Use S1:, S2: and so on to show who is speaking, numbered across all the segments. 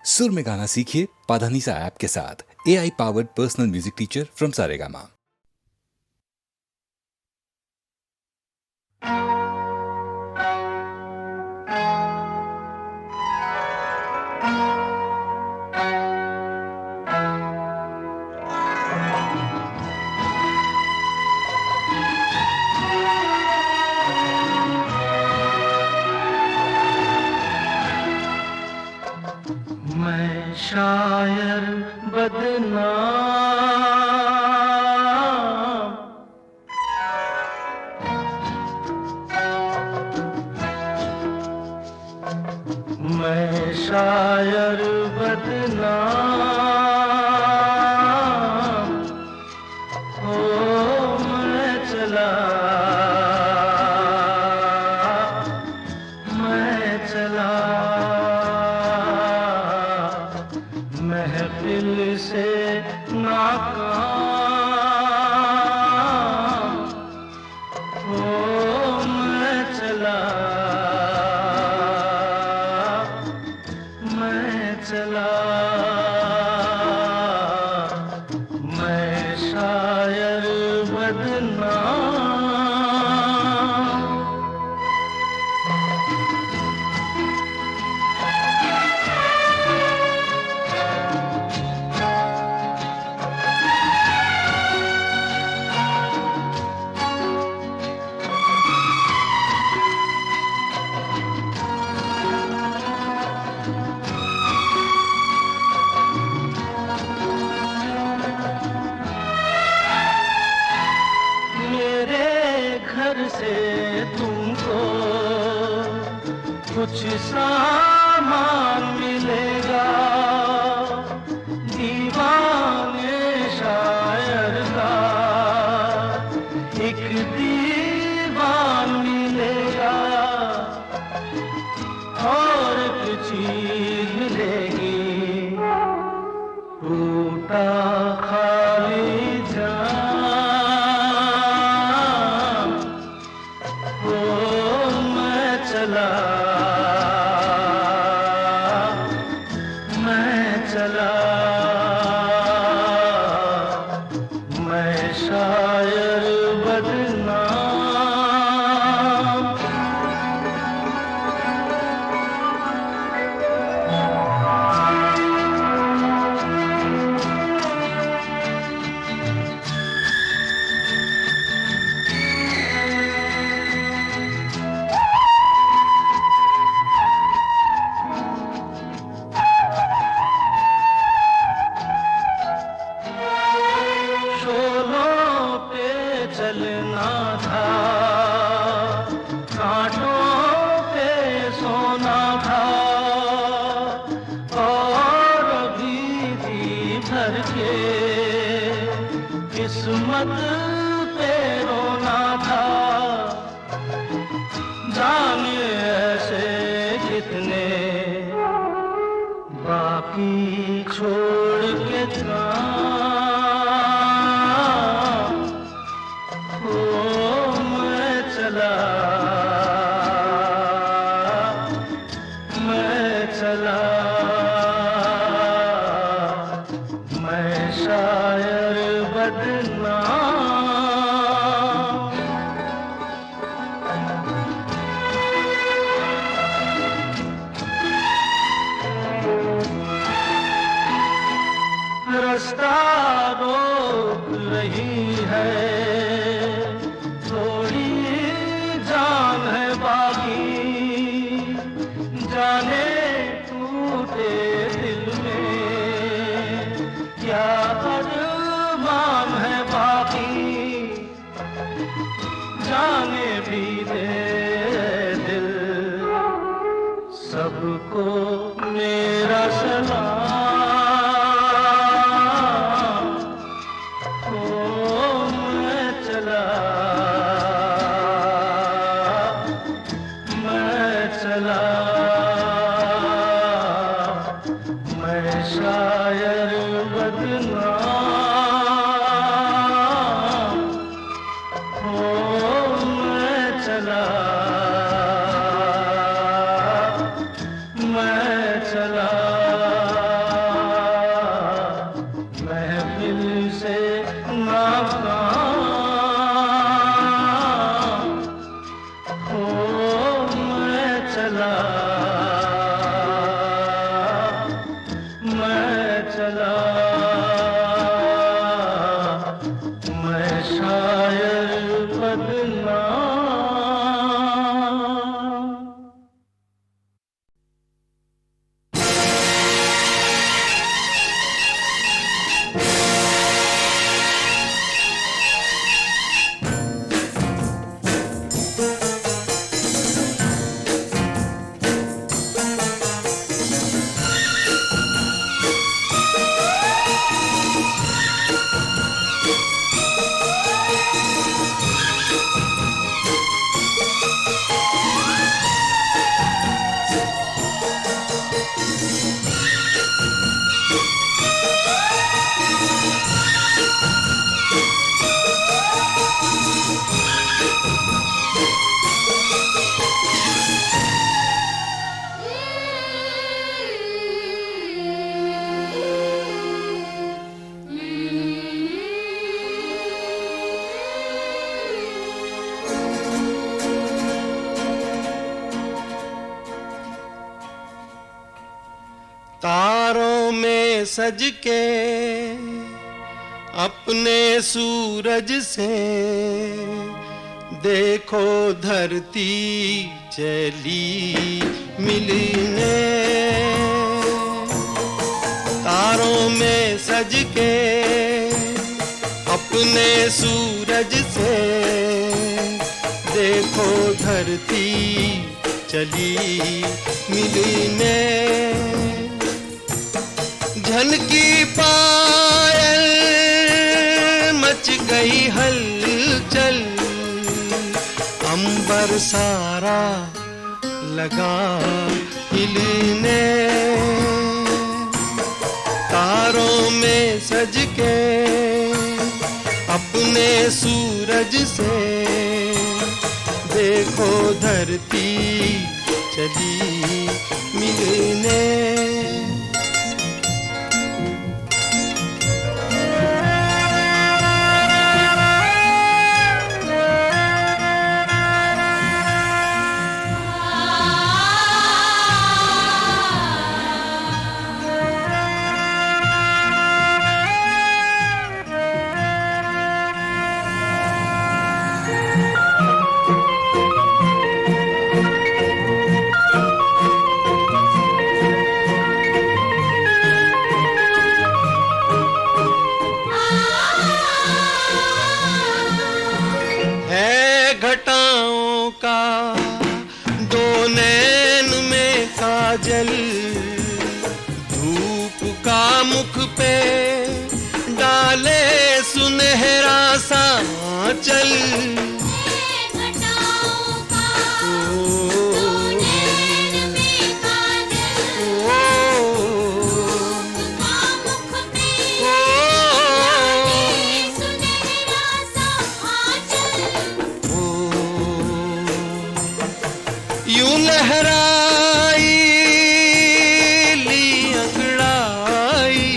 S1: सुर में गाना सीखिए पाधानीसा ऐप के साथ। AI powered personal music teacher from Saregama.
S2: मैं शायर बदनाम, मैं शायर बदनाम, हो मैं चला, मैं चला महफिल से नाकाम, ओ मैं चला, मैं चला, मैं शायर बदनाम। घर से तुमको कुछ सामान मिलेगा, दीवाने शायर का एक दीवान मिलेगा, और एक चीज मिलेगी, टूटा खाली जान, चला, मैं चला, मैं शायर बदनाम। चलना था, कांटों पे सोना था, और अभी भी भर के किस्मत पे रोना था। जाने ऐसे कितने बाकी छोड़ के चला, मैं चला, मैं शायर बदनाम। रास्ता रोक रही है, जाने टूटे दिल में क्या अरमान है बाकी, जाने भी दे दिल सबको मेरा सलाम, ओ मैं चला, मैं चला, मैं शायर बदनाम, ओ मैं चला, मैं चला।
S3: तारों में सज के अपने सूरज से देखो धरती चली मिलने। तारों में सज के अपने सूरज से देखो धरती चली मिलने। झनकी पायल मच गई हलचल, अंबर सारा लगा हिलने। तारों में सज के अपने सूरज से देखो धरती चली मिलने। घटाओं का दो नैन में काजल, धूप का मुख पे डाले सुनहरा सा आंचल। यूं लहराई ली अंगड़ाई,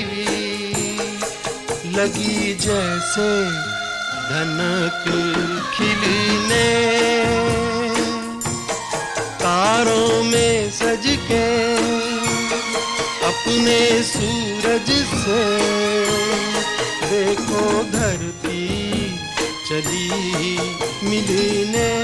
S3: लगी जैसे धनक खिलने। तारों में सज के अपने सूरज से देखो धरती चली मिलने।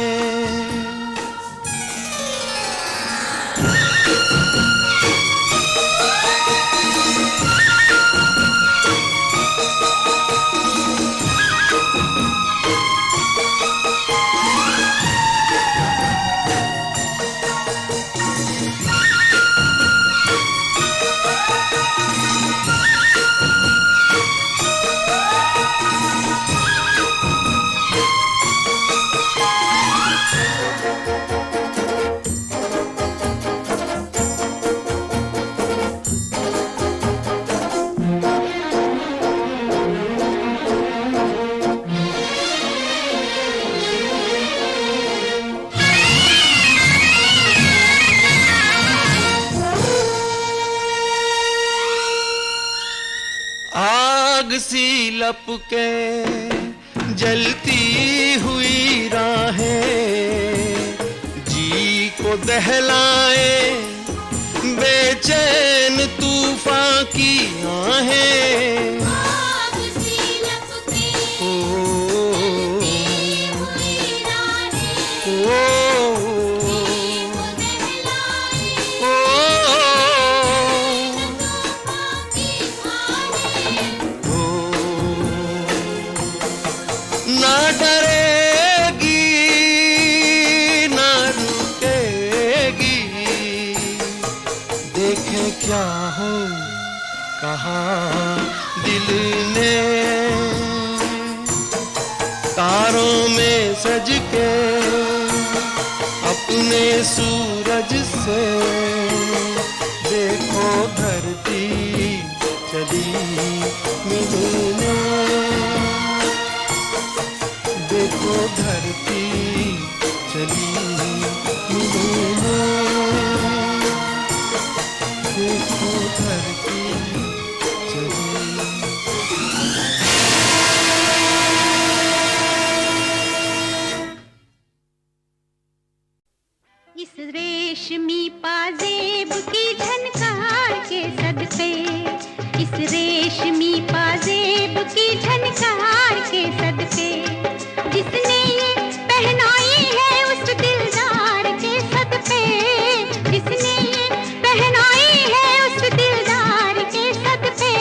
S3: आग सी लपके जलती हुई राहें, जी को दहलाए बेचैन तूफान की आहें।
S4: आग सी लपके जलती हुई राहें,
S3: ना डरेगी ना रुकेगी, देखे क्या हो कहा दिल ने। तारों में सज के अपने सूरज से देखो धरती चली मिलने। देखो धरती चली मिलने। देखो धरती चली।
S4: इस रेशमी पाजेब की झनकार के सद इस रेशमी पाजेब की झनकार के सदके, जिसने ये पहनाई है उस दिलदार के सदके, जिसने ये पहनाई है उस दिलदार के सदके,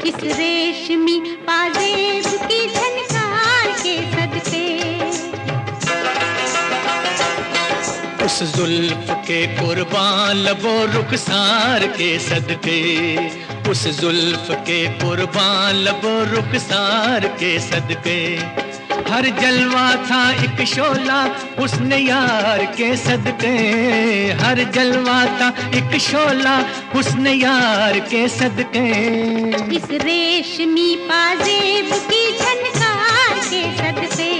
S4: इस रेशमी पाजेब की झनकार के सदके।
S2: उस जुल्फ के कुर्बान लबो रुखसार के सदके, उस जुल्फ के कुर्बान लबो रुखसार के सदके, हर जलवा था एक शोला हुस्न यार के सदके, हर जलवा था एक शोला हुस्न यार के सदके।
S4: इस रेशमी पाजेब की झनकार के सदके,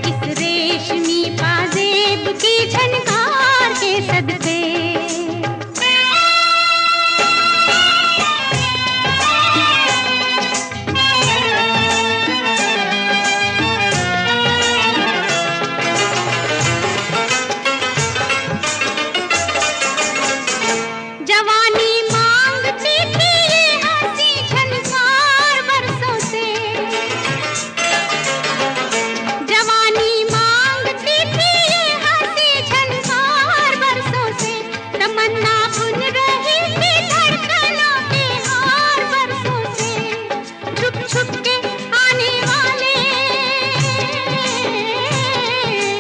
S4: इस रेशमी पाजेब की झनकार के सदके। जवानी मांगती थी ये हंसी झनकार बरसों से, जवानी मांगती थी ये हंसी झनकार बरसों से, तमन्ना बुन रही थी धड़कनों के हार बरसों से, छुप छुप के आने वाले,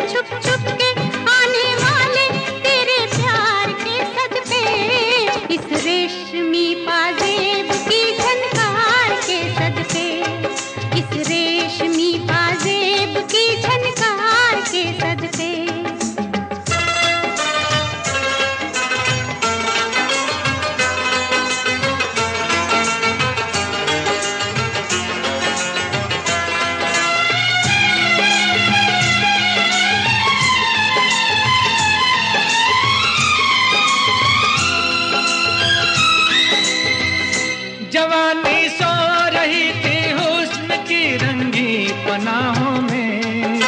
S4: छुप छुप के आने वाले तेरे प्यार के सदके, इस रेशमी पाजेब की झनकार के सदके, इस रेशमी पाजेब की झनकार के सदके।
S2: जवानी सो रही थी हुस्न की रंगी पनाहों में,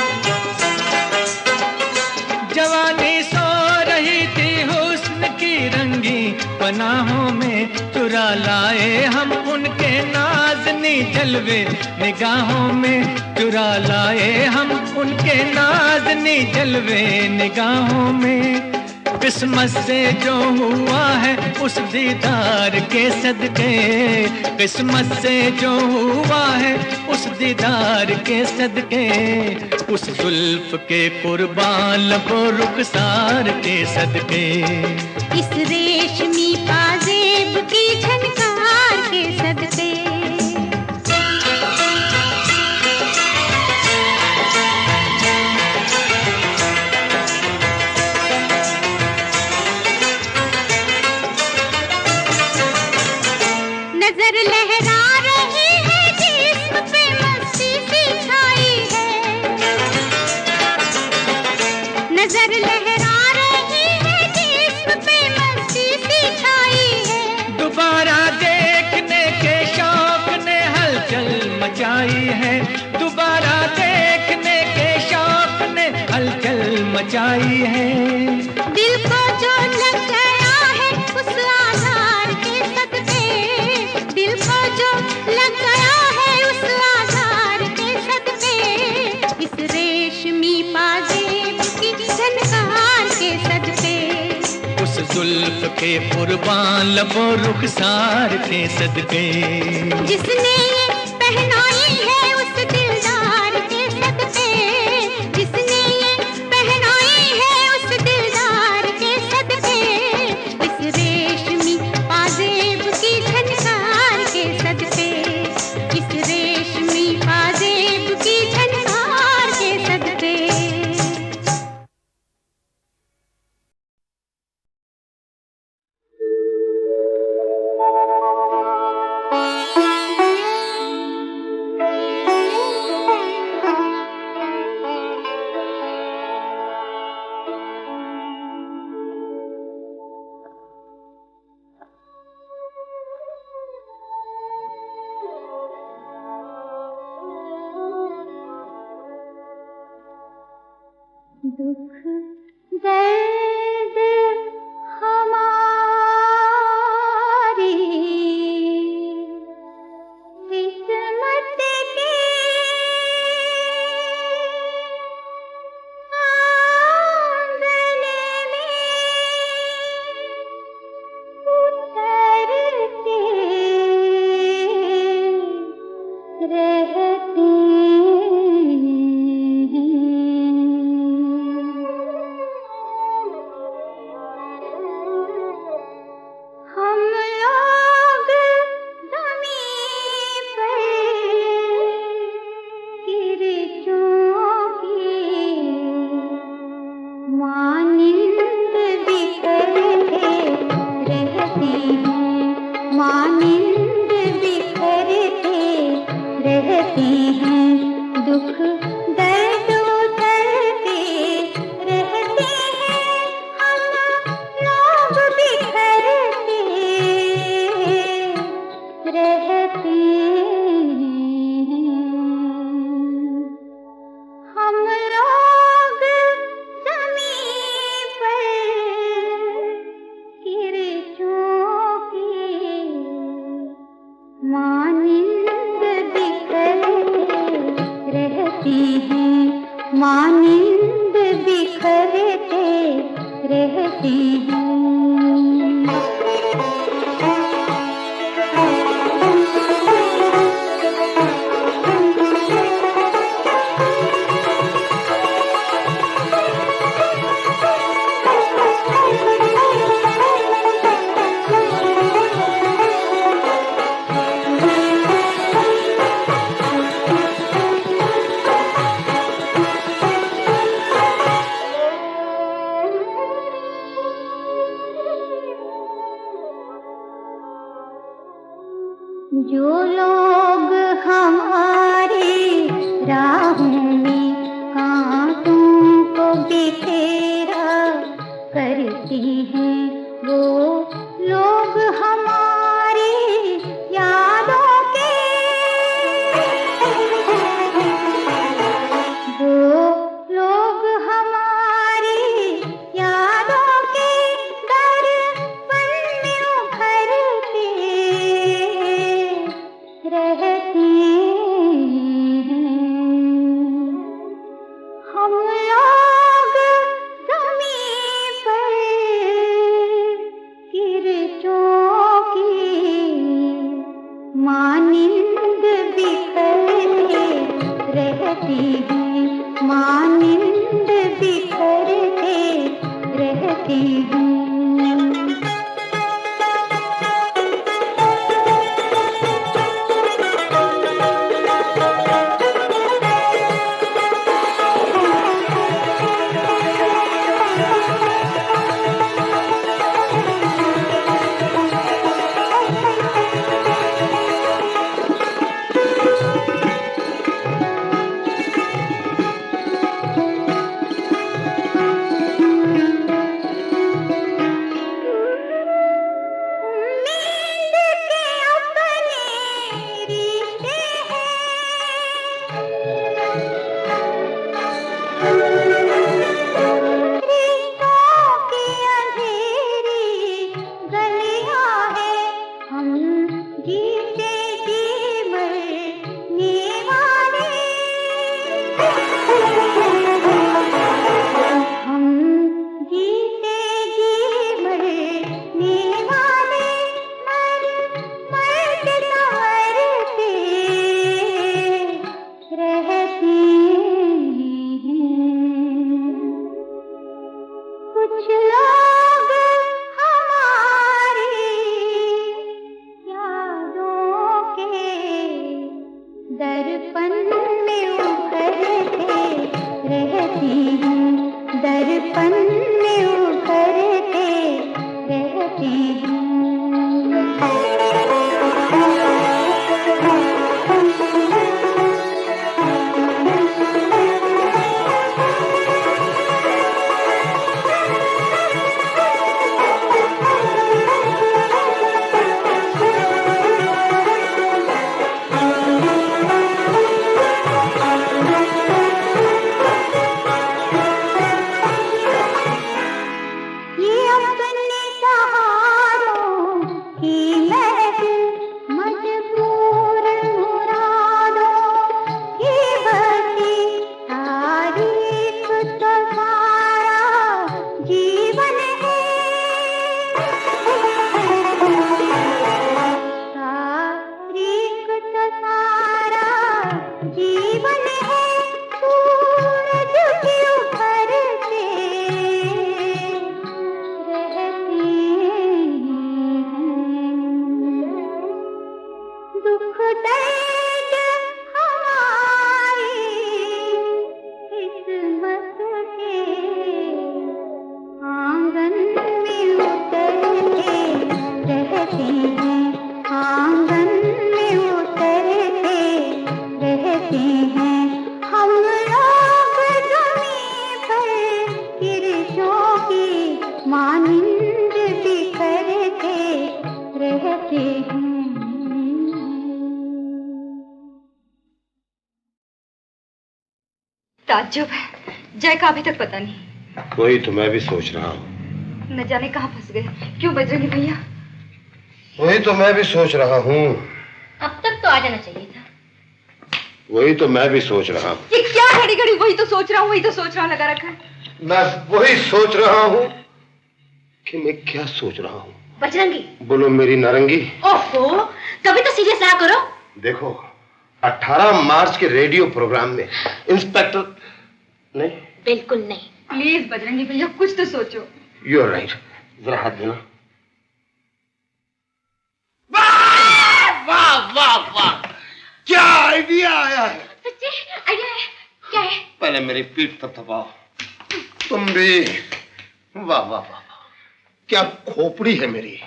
S2: जवानी सो रही थी हुस्न की रंगी पनाहों में, चुरा लाए हम उनके नाज़नी जलवे निगाहों में, चुरा लाए हम उनके नाज़नी जलवे निगाहों में। किस्मत से जो हुआ है उस दीदार के सदके, किस्मत से जो हुआ है उस दीदार के सदके, उस जुल्फ के कुर्बान लबो रुखसार के सदके।
S4: इस रेशमी पाजेब की झनकार के सदके। नजर लहरा रही है जिस्म पे मस्ती सी छाई है, नजर लहरा रही है जिस्म पे मस्ती सी छाई है,
S2: दोबारा देखने के शौक ने हलचल मचाई है, दोबारा देखने के शौक ने हलचल मचाई है।
S4: दिल को जो लग गया है उस आधार के सदके, दिल को जो लग गया है उस आधार के सदके, इस रेशमी पाजेब की झनकार के सदके,
S2: उस जुल्फ के कुर्बान लबो रुखसार के सदके,
S4: जिसने ये पहनाई है उस दिलदार के सदके, जिसने ये पहनाई है उस दिलदार के सदके, इस रेशमी पाजेब की झनकार के सदके, इस रेशमी पाजेब की झनकार के सदके। दुख दर्द हमारी मानिंद बिखरते रहते हैं। जो लोग हमारी राहों में कांटों को बिखेरा करते हैं, वो लोग हमारी यादों के, वो लोग हमारी यादों के दर्पण में उभरते रहते हैं। हम लोग ज़मीन पर किरचों की मानिंद बिखरते रहते हैं, मानिंद बिखरते रहते हैं। दर्पण में उभरते रहते हैं, दर्पण में उभरते रहते हैं। मानिंद बिखरते रहते हैं।
S5: ताज्जुब है, जय का अभी तक पता नहीं।
S6: वही तो मैं भी सोच रहा हूँ।
S5: न जाने कहाँ फंस गए। क्यों बजरंगी भैया?
S6: वही तो मैं भी सोच रहा हूँ।
S5: अब तक तो आ जाना चाहिए था।
S6: वही तो मैं भी सोच रहा हूँ।
S5: ये क्या है घड़ी घड़ी वही तो सोच रहा हूँ लगा रखा है।
S6: मैं वही सोच रहा हूँ कि मैं क्या सोच रहा हूँ।
S4: बजरंगी,
S6: बोलो मेरी नारंगी।
S4: ओहो, कभी तो सीरियस ना करो।
S6: देखो 18 मार्च के रेडियो प्रोग्राम में इंस्पेक्टर नहीं,
S4: बिल्कुल नहीं।
S5: प्लीज बजरंगी भैया कुछ तो सोचो।
S6: यू आर राइट, जरा हाथ देना। वाह वाह वाह, क्या आइडिया आया है।
S4: सच्ची आइडिया है? क्या है?
S6: पहले मेरी पीठ थपथपाओ। तुम भी वाह वाह वाह, क्या खोपड़ी है मेरी,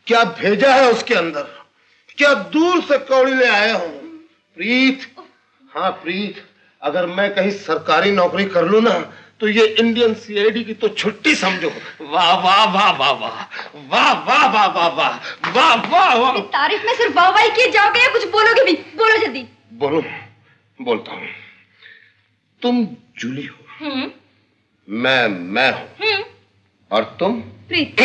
S6: क्या भेजा है उसके अंदर, क्या दूर से कौड़ी ले आया हूं। प्रीत, हाँ प्रीत, अगर मैं कहीं सरकारी नौकरी कर लूं ना तो ये इंडियन सीआईडी की तो छुट्टी समझो। वाह वाह वाह वाह वाह वाह वाह वाह वाह वाह वाह वाह वाह।
S5: तारीफ में सिर्फ वाह वाह किए जाओगे या कुछ बोलोगे भी? बोलो जल्दी।
S6: बोलो, बोलता हूं। तुम जूली हो, मैं हूं, और तुम
S5: प्रीत।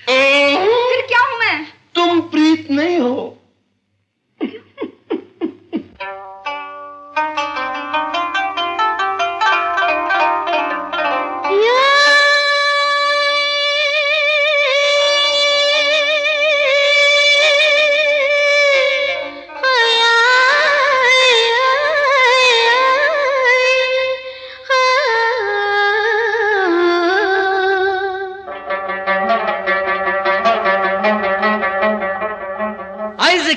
S5: फिर क्या हूं मैं?
S6: तुम प्रीत नहीं हो।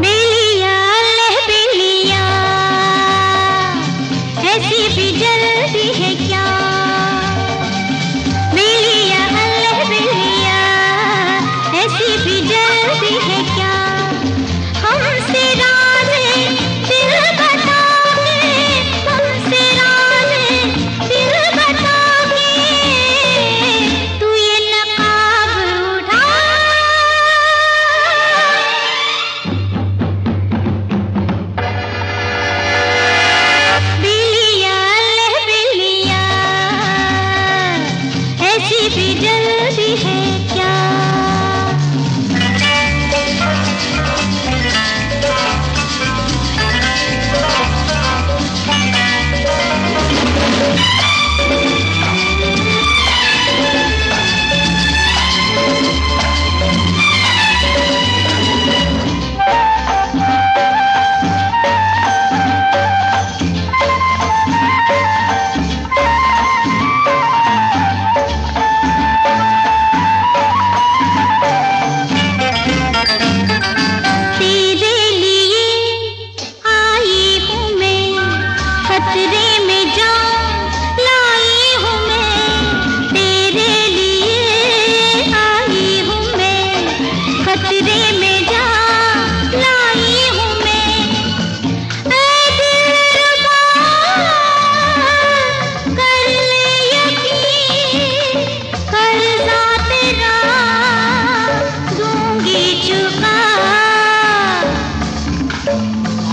S4: बिलिया ले बिलिया, ऐसी भी जल्दी है क्या? बिलिया ले बिलिया, ऐसी भी जल्दी है क्या? हमसे राज दिल बताओगे, हमसे राज दिल बताओगे, तू ये नकाब उठा। बिलिया ले बिलिया, ऐसी भी जल्दी है क्या? तेरे लिए आई हूँ मैं, खतरे में जान लाई हूँ मैं। तेरे लिए आई हूँ मैं, खतरे में जान लाई हूँ मैं। ऐ दिलरुबा, कर ले यकीन, कर्जा तेरा दूंगी चुका।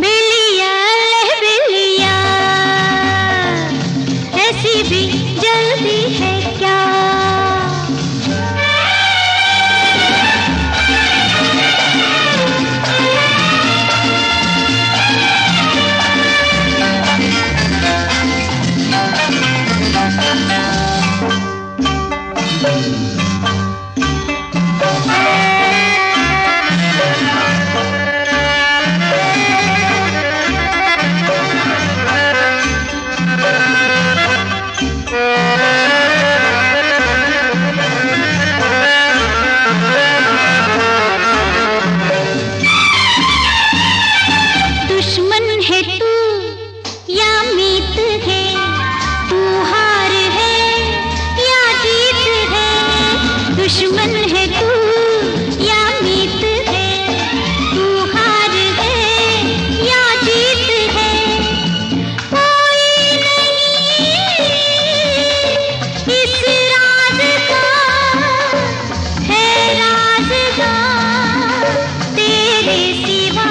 S4: बिलिया ले बिलिया, ऐसी भी जल्दी है क्या? दुश्मन है तू या मीत है, तू हार है या जीत है। दुश्मन है तू या मीत है, तू हार है या जीत है। कोई नहीं इस राज का है राज़गार तेरे सिवा।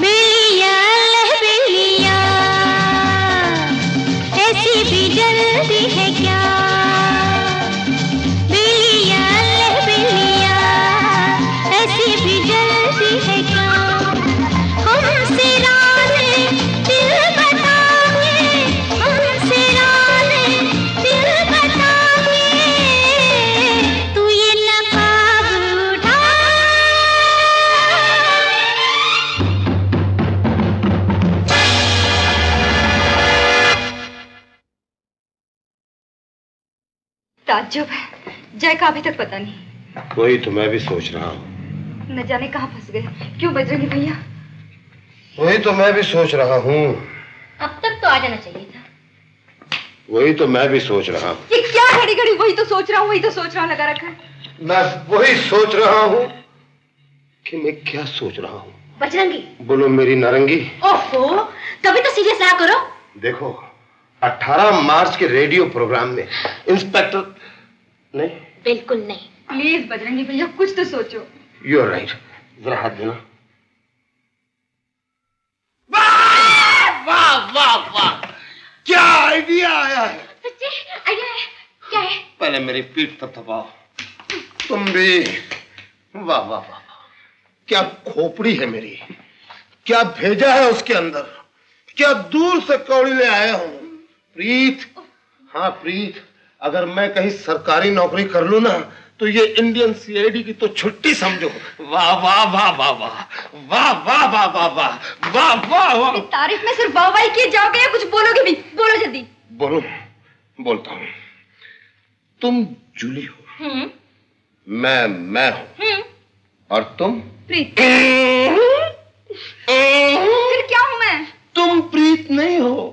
S4: बिलिया ले बिलिया, ऐसी भी जल्दी है क्या?
S5: ताज्जुब है, जय का अभी तक पता नहीं।
S6: वही तो मैं भी सोच रहा हूँ।
S5: न जाने कहाँ फंस गए। क्यों बजरंगी भैया?
S6: वही तो मैं भी सोच रहा हूँ।
S5: अब तक तो आ जाना चाहिए था।
S6: वही तो मैं भी सोच रहा हूँ।
S5: ये क्या घड़ी घड़ी वही तो सोच रहा हूँ लगा रखा है।
S6: मैं वही सोच रहा हूँ कि मैं क्या सोच रहा हूँ।
S5: बजरंगी
S6: बोलो मेरी नारंगी।
S5: ओहो, कभी तो सीरियस रहा करो।
S6: देखो 18 मार्च के रेडियो प्रोग्राम में इंस्पेक्टर नहीं,
S5: बिल्कुल नहीं। प्लीज बजरंगी भैया कुछ तो सोचो।
S6: You are right. जरा हाथ देना। वाह वाह वाह, क्या आइडिया आया है।
S5: सच्ची आइडिया है? क्या है?
S6: पहले मेरी पीठ थपथपाओ। तुम भी वाह वाह वाह, क्या खोपड़ी है मेरी, क्या भेजा है उसके अंदर, क्या दूर से कौड़ी ले आया हूं। प्रीत, हाँ प्रीत, अगर मैं कहीं सरकारी नौकरी कर लूं ना तो ये इंडियन सीआईडी की तो छुट्टी समझो। वाह वाह वाह वाह वाह वाह वाह वाह वाह वाह वाह वाह वाह।
S5: तारीफ में सिर्फ वाह वाह किए जाओगे या कुछ बोलोगे भी? बोलो जल्दी।
S6: बोलो, बोलता हूं। तुम जूली हो, मैं हूं, और तुम
S5: प्रीत। फिर क्या हूं मैं?
S6: तुम प्रीत नहीं हो।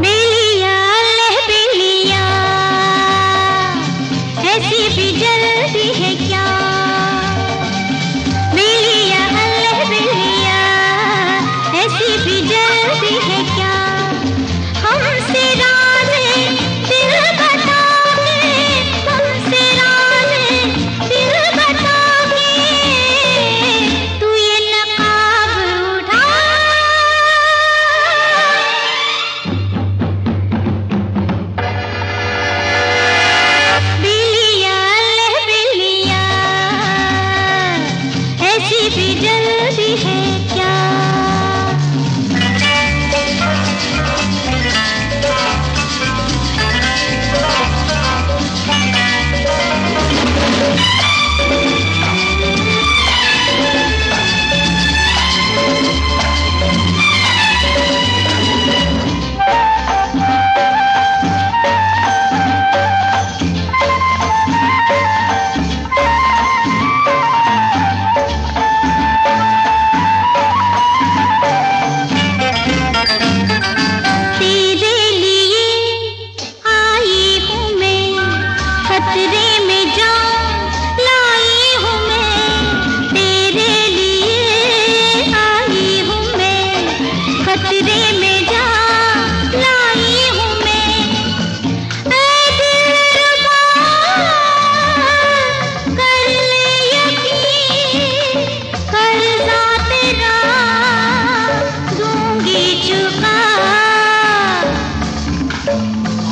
S4: बेलिया ले बेलिया ऐसी भी जल्दी है क्या? बेलिया ले बेलिया ऐसी भी जल्दी है क्या? हमसे राज़े दिल बताओगे, हमसे राज़े दिल बताओगे, तू ये नकाब उठा। बेलिया ले बेलिया ऐसी भी जल्दी है क्या? तेरे लिए आई हूँ मैं, खतरे में जान लाई हूँ मैं। तेरे लिए आई हूँ मैं, खतरे में जान लाई हूँ मैं। ऐ दिलरुबा कर ले यकीन, कर्जा तेरा दूंगी चुका।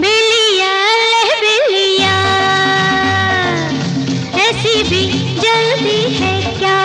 S4: बेलिया ले बेलिया ऐसी भी जल्दी है क्या?